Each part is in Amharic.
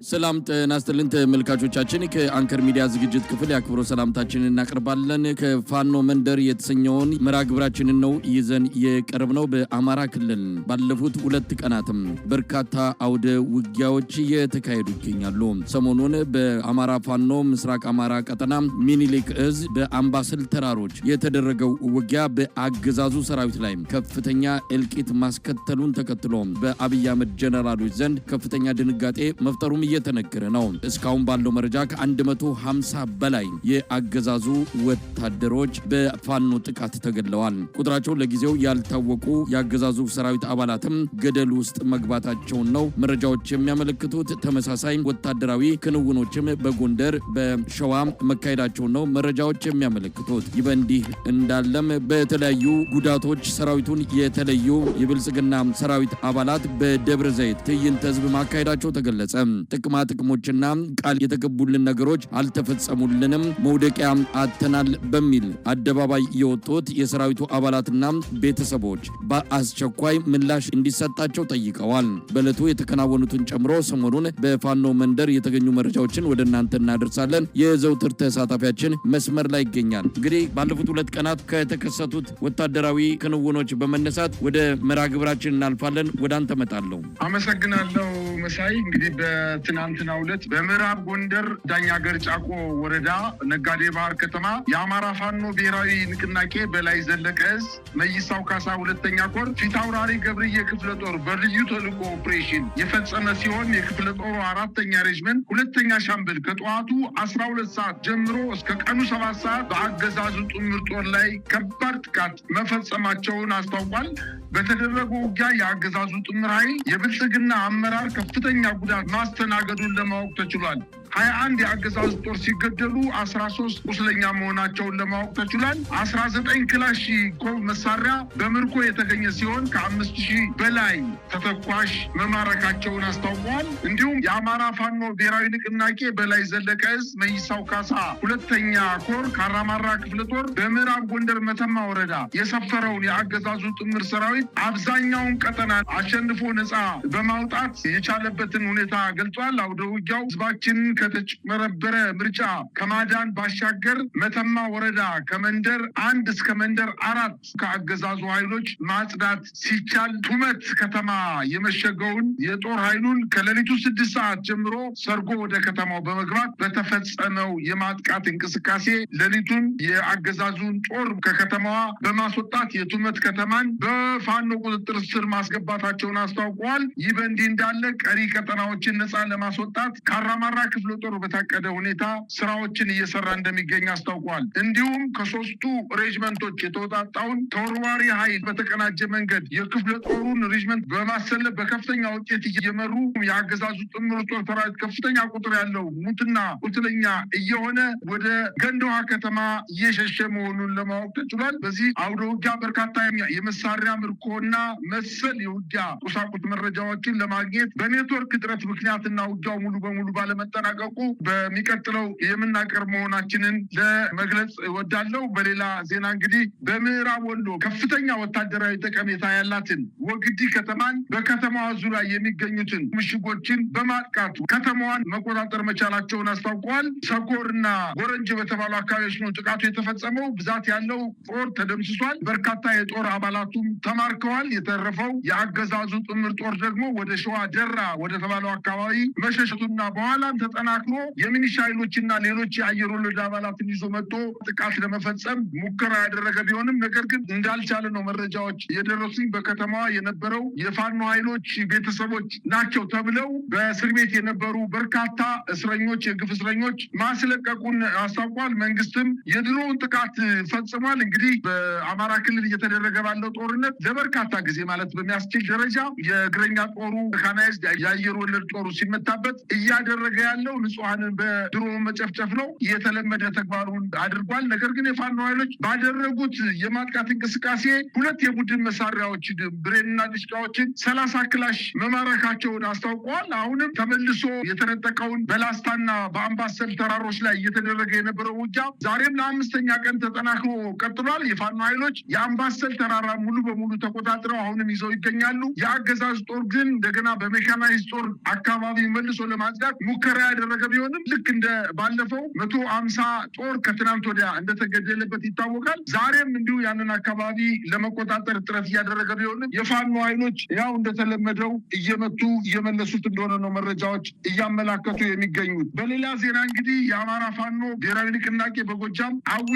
ሰላም ጤና ይስጥልን ተመልካቾቻችን ከአንከር ሚዲያ ዝግጅት ክፍል ያክብሮ ሰላምታችንን እናቀርባለን። ከፋኖ መንደር የተሰኘውን መራግብራችንን ነው ይዘን የቀረብነው። በአማራ ክልል ባለፉት 2 ቀናትም በርካታ አውደ ውጊያዎች የተካሄዱ ይገኛሉ። ሰሞኑን በአማራ ፋኖ ምስራቅ አማራ ቀጠና ሚኒሊክ እዝ በአምባሰል ተራሮች የተደረገው ውጊያ በአገዛዙ ሰራዊት ላይ ከፍተኛ እልቂት ማስከተሉን ተከትሎ በአብይ አህመድ ጀነራሎች ዘንድ ከፍተኛ ድንጋጤ መፍጠሩም እየተነገረ ነው። እስካሁን ባለው መረጃ ከ150 በላይ የአገዛዙ ወታደሮች በፋኖ ጥቃት ተገድለዋል። ቁጥራቸው ለጊዜው ያልታወቁ የአገዛዙ ሰራዊት አባላትም ገደል ውስጥ መግባታቸውን ነው መረጃዎች የሚያመለክቱት። ተመሳሳይ ወታደራዊ ክንውኖችም በጎንደር በሸዋ መካሄዳቸውን ነው መረጃዎች የሚያመለክቱት። ይህ በእንዲህ እንዳለም በተለያዩ ጉዳቶች ሰራዊቱን የተለዩ የብልጽግና ሰራዊት አባላት በደብረ ዘይት ትዕይንተ ህዝብ ማካሄዳቸው ተገለጸ። ጥቅማ ጥቅሞችና ቃል የተገቡልን ነገሮች አልተፈጸሙልንም፣ መውደቂያ አተናል በሚል አደባባይ የወጡት የሰራዊቱ አባላትና ቤተሰቦች በአስቸኳይ ምላሽ እንዲሰጣቸው ጠይቀዋል። በዕለቱ የተከናወኑትን ጨምሮ ሰሞኑን በፋኖ መንደር የተገኙ መረጃዎችን ወደ እናንተ እናደርሳለን። የዘውትር ተሳታፊያችን መስመር ላይ ይገኛል። እንግዲህ ባለፉት 2 ቀናት ከተከሰቱት ወታደራዊ ክንውኖች በመነሳት ወደ መራግብራችን እናልፋለን። ወደ አንተ መጣለሁ። አመሰግናለሁ መሳይ። እንግዲህ በትናንትናው ዕለት በምዕራብ ጎንደር ዳኛገር ጫቆ ወረዳ ነጋዴ ባህር ከተማ የአማራ ፋኖ ብሔራዊ ንቅናቄ በላይ ዘለቀ እዝ መይሳው ካሳ 2ኛ ኮር ፊታውራሪ ገብርዬ ክፍለ ጦር በልዩ ተልዕኮ ኦፕሬሽን የፈጸመ ሲሆን የክፍለ ጦሩ 4ኛ ሬጅመንት 2ኛ ሻምበል ከጠዋቱ 12 ሰዓት ጀምሮ እስከ ቀኑ 7 ሰዓት በአገዛዙ ጥምር ጦር ላይ ከባድ ጥቃት መፈጸማቸውን አስታውቋል። በተደረገው ውጊያ የአገዛዙ ጥምር ኃይል የብልጽግና አመራር ከፍተኛ ጉዳት ማስተናገዱን ለማወቅ ተችሏል። 21 የአገዛዙ ጦር ሲገደሉ 13 ቁስለኛ መሆናቸውን ለማወቅ ተችሏል። 19 ክላሽንኮቭ መሳሪያ በምርኮ የተገኘ ሲሆን ከ5000 በላይ ተተኳሽ መማረካቸውን አስታውቀዋል። እንዲሁም የአማራ ፋኖ ብሔራዊ ንቅናቄ በላይ ዘለቀ እዝ መይሳው ካሳ 2ኛ ኮር ካራማራ ክፍለ ጦር በምዕራብ ጎንደር መተማ ወረዳ የሰፈረውን የአገዛዙ ጥምር ሰራዊት አብዛኛውን ቀጠና አሸንፎ ነፃ በማውጣት የቻለበትን ሁኔታ ገልጿል። አውደ ውጊያው ህዝባችንን ከተጭበረበረ ምርጫ ከማዳን ባሻገር መተማ ወረዳ ከመንደር 1 እስከ መንደር 4 ከአገዛዙ ኃይሎች ማጽዳት ሲቻል ቱመት ከተማ የመሸገውን የጦር ኃይሉን ከሌሊቱ 6 ሰዓት ጀምሮ ሰርጎ ወደ ከተማው በመግባት በተፈጸመው የማጥቃት እንቅስቃሴ ሌሊቱን የአገዛዙን ጦር ከከተማዋ በማስወጣት የቱመት ከተማን በፋኖ ቁጥጥር ስር ማስገባታቸውን አስታውቀዋል። ይህ በእንዲህ እንዳለ ቀሪ ቀጠናዎችን ነፃ ለማስወጣት ካራማራ ክፍለ ጦር በታቀደ ሁኔታ ስራዎችን እየሰራ እንደሚገኝ አስታውቋል። እንዲሁም ከ3ቱ ሬጅመንቶች የተወጣጣውን ተወርዋሪ ኃይል በተቀናጀ መንገድ የክፍለ ጦሩን ሬጅመንት በማሰለፍ በከፍተኛ ውጤት እየመሩ የአገዛዙ ጥምር ጦር ሰራዊት ከፍተኛ ቁጥር ያለው ሙትና ቁስለኛ እየሆነ ወደ ገንደዋ ከተማ እየሸሸ መሆኑን ለማወቅ ተችሏል። በዚህ አውደ ውጊያ በርካታ የመሳሪያ ምርኮና መሰል የውጊያ ቁሳቁስ መረጃዎችን ለማግኘት በኔትወርክ እጥረት ምክንያትና ውጊያው ሙሉ በሙሉ ባለመጠናቀቁ በሚቀጥለው የምናቀርብ መሆናችንን ለመግለጽ ወዳለው። በሌላ ዜና እንግዲህ በምዕራብ ወሎ ከፍተኛ ወታደራዊ ጠቀሜታ ያላትን ወግዲ ከተማን በከተማዋ ዙሪያ የሚገኙትን ምሽጎችን በማጥቃት ከተማዋን መቆጣጠር መቻላቸውን አስታውቀዋል። ሰኮርና ጎረንጅ በተባሉ አካባቢዎች ነው ጥቃቱ የተፈጸመው። ብዛት ያለው ጦር ተደምስሷል። በርካታ የጦር አባላቱም ተማርከዋል። የተረፈው የአገዛዙ ጥምር ጦር ደግሞ ወደ ሸዋ ደራ ወደ ተባለው አካባቢ መሸሸቱና በኋላም ተጠናክሮ የሚኒሻ ኃይሎችና ሌሎች የአየር ወለድ አባላትን ይዞ መጥቶ ጥቃት ለመፈጸም ሙከራ ያደረገ ቢሆንም ነገር ግን እንዳልቻለ ነው መረጃዎች የደረሱኝ። በከተማዋ የነበረው የፋኖ ኃይሎች ቤተሰቦች ናቸው ተብለው በእስር ቤት የነበሩ በርካታ እስረኞች፣ የግፍ እስረኞች ማስለቀቁን አስታውቋል። መንግስትም የድሮውን ጥቃት ፈጽሟል። እንግዲህ በአማራ ክልል እየተደረገ ባለው ጦርነት ለበርካታ ጊዜ ማለት በሚያስችል ደረጃ የእግረኛ ጦሩ ካናይዝድ የአየር ወለድ ጦሩ ሲመታበት እያደረገ ያለው ንጹሃንን በድሮን መጨፍጨፍ ነው የተለመደ ተግባሩን አድርጓል። ነገር ግን የፋኖ ኃይሎች ባደረጉት የማጥቃት እንቅስቃሴ ሁለት የቡድን መሳሪያዎች ብሬንና ዲሽቃዎችን 30 ክላሽ መማረካቸውን አስታውቀዋል። አሁንም ተመልሶ የተነጠቀውን በላስታና በአምባሰል ተራሮች ላይ እየተደረገ የነበረው ውጊያ ዛሬም ለ5ኛ ቀን ተጠናክሮ ቀጥሏል። የፋኖ ኃይሎች የአምባሰል ተራራ ሙሉ በሙሉ ተቆጣጥረው አሁንም ይዘው ይገኛሉ። የአገዛዝ ጦር ግን እንደገና በሜካናይዝ ጦር አካባቢ መልሶ ለማጽዳት ሙከራ ያደረገ ቢሆንም ልክ እንደ ባለፈው 150 ጦር ከትናንት ወዲያ እንደተገደለበት ይታወቃል። ዛሬም እንዲሁ ያንን አካባቢ ለመቆጣጠር ጥረት እያደረገ ቢሆንም የፋኖ ኃይሎች ያው እንደተለመደው እየመቱ እየመለሱት እንደሆነ ነው መረጃዎች እያመላከቱ የሚገኙት። በሌላ ዜና እንግዲህ የአማራ ፋኖ ብሔራዊ ንቅናቄ በጎጃም አዊ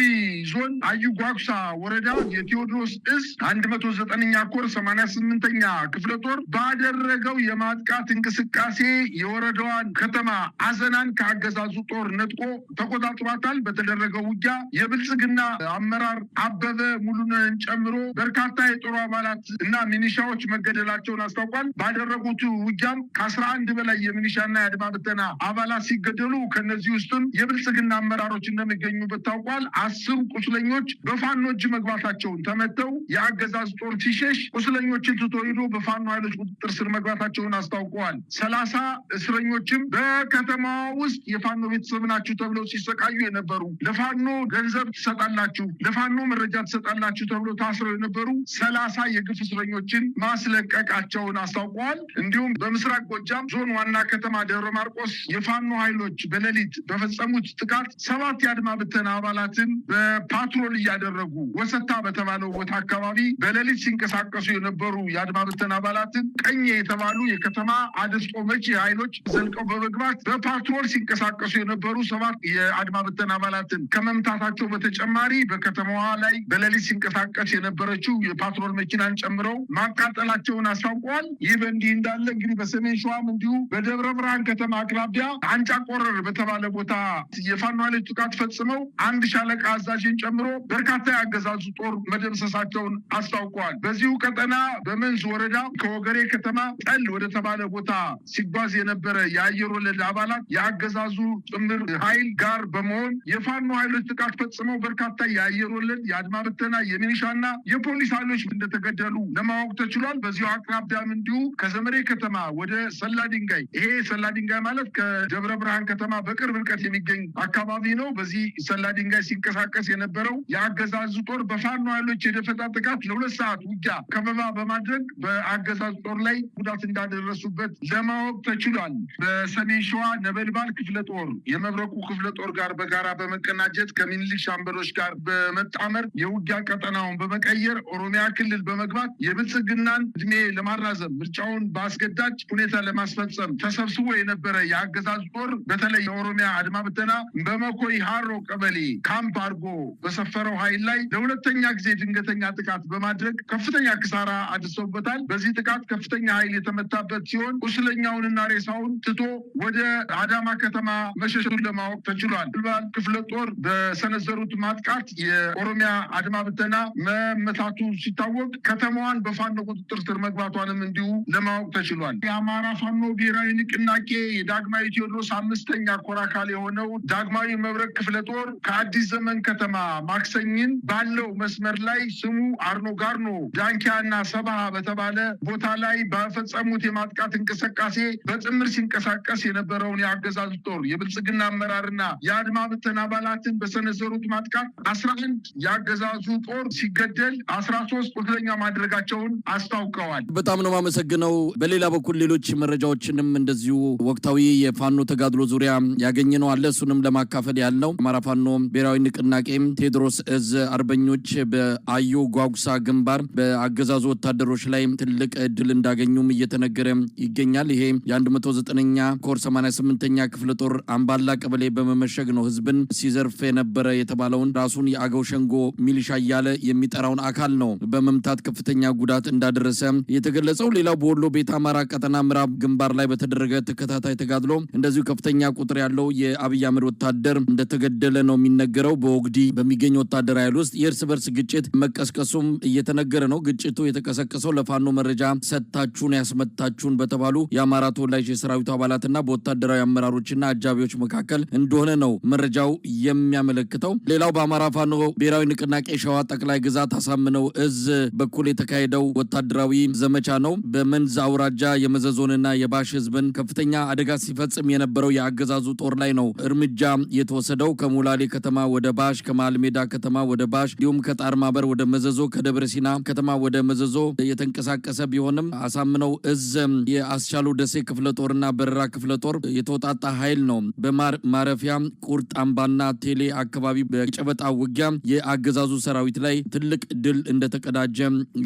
ዞን አዩ ጓጉሳ ወረዳ የቴዎድሮስ እዝ 109ኛ ኮር 88ኛ ክፍለ ጦር ባደረገው የማጥቃት እንቅስቃሴ የወረዳዋን ከተማ አዘናን ከአገዛዙ ጦር ነጥቆ ተቆጣጥሯታል። በተደረገው ውጊያ የብልጽግና አመራር አበበ ሙሉነህን ጨምሮ በርካታ የጦር አባላት እና ሚኒሻዎች መገደላቸውን አስታውቋል። ባደረጉት ውጊያም ከ11 በላይ የሚኒሻና የአድማ ብተና አባላት ሲገደሉ ከነዚህ ውስጥም የብልጽግና አመራሮች እንደሚገኙበት ታውቋል። 10 ቁስለኞች በፋኖ እጅ መግባታቸውን ተመተው የአገዛዝ ጦር ሲሸሽ ቁስለኞችን ትቶ ሄዶ በፋኖ ኃይሎች ቁጥጥር ስር መግባታቸውን አስታውቀዋል። 30 እስረኞችም በከተማ ውስጥ የፋኖ ቤተሰብ ናችሁ ተብለው ሲሰቃዩ የነበሩ ለፋኖ ገንዘብ ትሰጣላችሁ፣ ለፋኖ መረጃ ትሰጣላችሁ ተብለው ታስረው የነበሩ 30 የግፍ እስረኞችን ማስለቀቃቸውን አስታውቀዋል። እንዲሁም በምስራቅ ጎጃም ዞን ዋና ከተማ ደብረ ማርቆስ የፋኖ ኃይሎች በሌሊት በፈጸሙት ጥቃት 7 የአድማ ብተና አባላትን በፓትሮል እያደረጉ ወሰታ በተባለው ቦታ አካባቢ በሌሊት ሲንቀሳቀሱ የነበሩ የአድማ ብተና አባላትን ቀኝ የተባሉ የከተማ አድፍጦ መቺ ኃይሎች ዘልቀው በመግባት በፓትሮል ሲንቀሳቀሱ የነበሩ 7 የአድማ ብተና አባላትን ከመምታታቸው በተጨማሪ በከተማዋ ላይ በሌሊት ሲንቀሳቀስ የነበረችው የፓትሮል መኪናን ጨምረው ማቃጠላቸውን አስታውቀዋል። ይህ በእንዲህ እንዳለ እንግዲህ በሰሜን ሸዋም እንዲሁ በደብረ ብርሃን ከተማ አቅራቢያ አንጫ ቆረር በተባለ ቦታ የፋኖ ኃይሎች ጥቃት ፈጽመው 1 ሻለቃ አዛዥን ጨምሮ በርካታ የአገዛዙ ጦር መደምሰሳቸውን አስታውቀዋል። በዚሁ ቀጠና በመንዝ ወረዳ ከወገሬ ከተማ ጠል ወደ ተባለ ቦታ ሲጓዝ የነበረ የአየር ወለድ አባላት የአገዛዙ ጥምር ኃይል ጋር በመሆን የፋኖ ኃይሎች ጥቃት ፈጽመው በርካታ የአየር ወለድ የአድማ ብተና የሚኒሻና የፖሊስ ኃይሎች እንደተገደሉ ለማወቅ ተችሏል። በዚሁ አቅራቢያም እንዲሁ ከዘመሬ ከተማ ወደ ሰላ ድንጋይ፣ ይሄ ሰላ ድንጋይ ማለት ከደብረ ብርሃን ከተማ በቅርብ ርቀት የሚገኝ አካባቢ ነው። በዚህ ሰላ ድንጋይ ሲንቀሳቀስ የነበረው የአገዛዙ ጦር በፋኖ ኃይሎች የደፈጣ ጥቃት ለ2 ሰዓት ውጊያ ከበባ በማድረግ በአገዛዙ ጦር ላይ ጉዳት እንዳደረሱበት ለማወቅ ተችሏል። በሰሜን ሸዋ ነበልባል ክፍለ ጦር የመብረቁ ክፍለ ጦር ጋር በጋራ በመቀናጀት ከሚኒሊክ ሻምበሎች ጋር በመጣመር የውጊያ ቀጠናውን በመቀየር ኦሮሚያ ክልል በመግባት የብልጽግናን እድሜ ለማራዘም ምርጫውን በአስገዳጅ ሁኔታ ለማስፈጸም ተሰብስቦ የነበረ የአገዛዝ ጦር በተለይ የኦሮሚያ አድማ ብተና በመኮይ ሃሮ ቀበሌ ካምፕ አድርጎ በሰፈረው ኃይል ላይ ለ2ኛ ጊዜ ድንገተኛ ጥቃት በማድረግ ከፍተኛ ክሳራ አድርሰውበታል። በዚህ ጥቃት ከፍተኛ ኃይል የተመታበት ሲሆን ቁስለኛውንና ሬሳውን ትቶ ወደ አዳማ ከተማ መሸሹን ለማወቅ ተችሏል። ነበልባል ክፍለ ጦር በሰነዘሩት ማጥቃት የኦሮሚያ አድማ ብተና መመታቱ ሲታወቅ ከተማዋን በፋኖ ቁጥጥር ስር መግባቷንም እንዲሁ ለማወቅ ተችሏል። የአማራ ፋኖ ብሔራዊ ንቅናቄ የዳግማዊ ቴዎድሮስ 5ኛ ኮር አካል የሆነው ዳግማዊ መብረቅ ክፍለ ጦር ከአዲስ ዘመን ከተማ ማክሰኝን ባለው መስመር ላይ ስሙ አርኖ ጋርኖ ዳንኪያና ሰባሃ በተባለ ቦታ ላይ በፈጸሙት የማጥቃት እንቅስቃሴ በጥምር ሲንቀሳቀስ የነበረውን የአገዛዙ ጦር የብልጽግና አመራርና የአድማ ብተና አባላትን በሰነዘሩት ማጥቃት 11 የአገዛዙ ጦር ሲገደል 13 ቁስለኛ ማድረጋቸውን አስታውቀዋል። በጣም ነው የማመሰግነው። በሌላ በኩል ሌሎች መረጃዎችንም እንደዚሁ ወቅታዊ የፋኖ ተጋድሎ ዙሪያ ያገኘነው አለ። እሱንም ለማካፈል ያልነው አማራ ፋኖ ብሔራዊ ንቅናቄ ቴዎድሮስ እዝ አርበኞች በአዩ ጓጉሳ ግንባር በአገዛዙ ወታደሮች ላይ ትልቅ ድል እንዳገኙም እየተነገረ ይገኛል። ይሄ የ109ኛ ኮር 88ኛ ክፍለ ጦር አምባላ ቀበሌ በመመሸግ ነው ህዝብን ሲዘርፍ የነበረ የተባለውን ራሱን የአገው ሸንጎ ሚሊሻ እያለ የሚጠራውን አካል ነው በመምታት ከፍተኛ ጉዳት እንዳደረሰ የተገለጸው። ሌላው በወሎ ቤት አማራ ቀጠና ምዕራብ ግንባር ላይ በተደረገ ተከታታይ ተጋድሎ እንደዚሁ ከፍተኛ ቁጥር ያለው የአብይ አህመድ ወታደር እንደተገደለ ነው የሚነገረው። በወግዲ በሚገኝ ወታደር ኃይል ውስጥ የእርስ በርስ ግጭት መቀስቀሱም እየተነገረ ነው። ግጭቱ የተቀሰቀሰው ለፋኖ መረጃ ሰጥታችሁን ያስመታችሁን በተባሉ የአማራ ተወላጅ የሰራዊቱ አባላትና በወታደራዊ አመራሮችና አጃቢዎች መካከል እንደሆነ ነው መረጃው የሚያመለክተው። ሌላው በአማራ ፋኖ ብሔራዊ ንቅናቄ ሸዋ ጠቅላይ ግዛት አሳምነው እዝ በኩል የተካሄደው ወታደራዊ ዘመቻ ነው። በመንዝ አውራጃ የመዘዞንና የባሽ ህዝብን ከፍተኛ አደጋ ሲፈጽም የነበረው የአገዛዙ ጦር ላይ ነው እርምጃ የተወሰደው። ከሙላሌ ከተማ ወደ ባሽ፣ ከመሃል ሜዳ ከተማ ወደ ባሽ እንዲሁም ከጣር ማበር ወደ መዘዞ፣ ከደብረ ሲና ከተማ ወደ መዘዞ የተንቀሳቀሰ ቢሆንም አሳምነው እዝ የአስቻሉ ደሴ ክፍለ ጦርና በረራ ክፍለ ጦር የተወጣጣ ኃይል ነው በማረፊያ ቁርጥ አምባና ቴሌ አካባቢ በጨበጣ ውጊያ የአገዛዙ ሰራዊት ላይ ትልቅ ድል እንደተቀዳጀ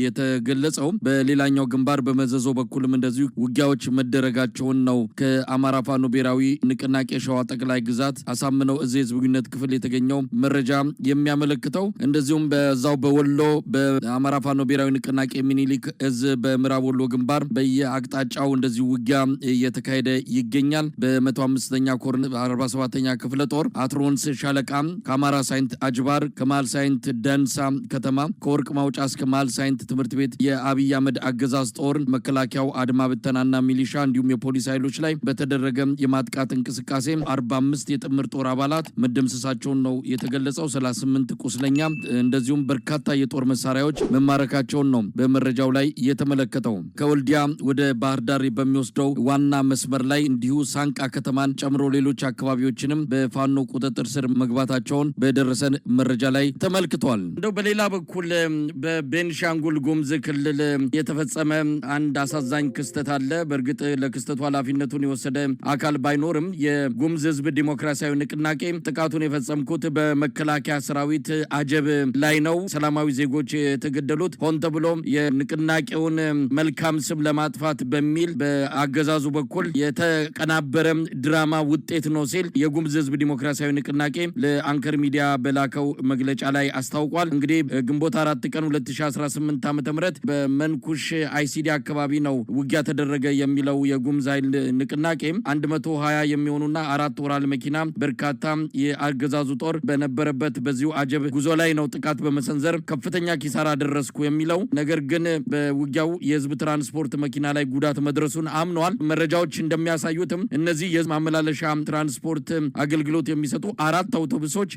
የተገለጸው። በሌላኛው ግንባር በመዘዞ በኩልም እንደዚሁ ውጊያዎች መደረጋቸውን ነው ከአማራ ፋኖ ብሔራዊ ንቅናቄ ሸዋ ጠቅላይ ግዛት አሳምነው እዝ የህዝብ ግንኙነት ክፍል የተገኘው መረጃ የሚያመለክተው። እንደዚሁም በዛው በወሎ በአማራ ፋኖ ብሔራዊ ንቅናቄ ሚኒሊክ እዝ በምዕራብ ወሎ ግንባር በየአቅጣጫው እንደዚሁ ውጊያ እየተካሄደ ይገኛል። በ105ኛ ኮር 47ኛ ክፍለ ጦር አትሮንስ ሻለቃ ከአማራ ሳይንት አጅባር ከመሃል ሳይንት ደንሳ ከተማ ከወርቅ ማውጫ እስከ መሃል ሳይንት ትምህርት ቤት የአብይ አህመድ አገዛዝ ጦር መከላከያው አድማ ብተናና ሚሊሻ እንዲሁም የፖሊስ ኃይሎች ላይ በተደረገ የማጥቃት እንቅስቃሴ 45 የጥምር ጦር አባላት መደምሰሳቸውን ነው የተገለጸው። 38 ቁስለኛ እንደዚሁም በርካታ የጦር መሳሪያዎች መማረካቸውን ነው በመረጃው ላይ የተመለከተው። ከወልዲያ ወደ ባህር ዳር በሚወስደው ዋና መስመር ላይ እንዲሁ ሳንቃ ከተማን ጨምሮ ሌሎች አካባቢዎችንም በፋኖ ቁጥጥር ስር መግባታቸውን በደረሰን መረጃ ላይ ተመልክቷል። እንደው በሌላ በኩል በቤንሻንጉል ጉሙዝ ክልል የተፈጸመ አንድ አሳዛኝ ክስተት አለ። በእርግጥ ለክስተቱ ኃላፊነቱን የወሰደ አካል ባይኖርም የጉሙዝ ህዝብ ዲሞክራሲያዊ ንቅናቄ ጥቃቱን የፈጸምኩት በመከላከያ ሰራዊት አጀብ ላይ ነው፣ ሰላማዊ ዜጎች የተገደሉት ሆን ተብሎ የንቅናቄውን መልካም ስም ለማጥፋት በሚል በአገዛዙ በኩል የተቀናበረ ድራማ ውጤት ነው ሲል የጉሙዝ ህዝብ ዲሞክራሲያዊ ንቅናቄ ለአንከር ሚዲያ በላከው መግለጫ ላይ አስታውቋል። እንግዲህ ግንቦት 4 ቀን 2018 ዓ.ም በመንኩሽ አይሲዲ አካባቢ ነው ውጊያ ተደረገ የሚለው የጉሙዝ ኃይል ንቅናቄ 120 የሚሆኑና 4 ወራል መኪና በርካታ የአገዛዙ ጦር በነበረበት በዚሁ አጀብ ጉዞ ላይ ነው ጥቃት በመሰንዘር ከፍተኛ ኪሳራ ደረስኩ የሚለው። ነገር ግን በውጊያው የህዝብ ትራንስፖርት መኪና ላይ ጉዳት መድረሱን አምነዋል። መረጃዎች እንደሚያሳዩትም እነዚህ የህዝብ ማመላለሻ ትራንስፖርት አገልግሎት የሚሰጡ 4 አውቶቡሶች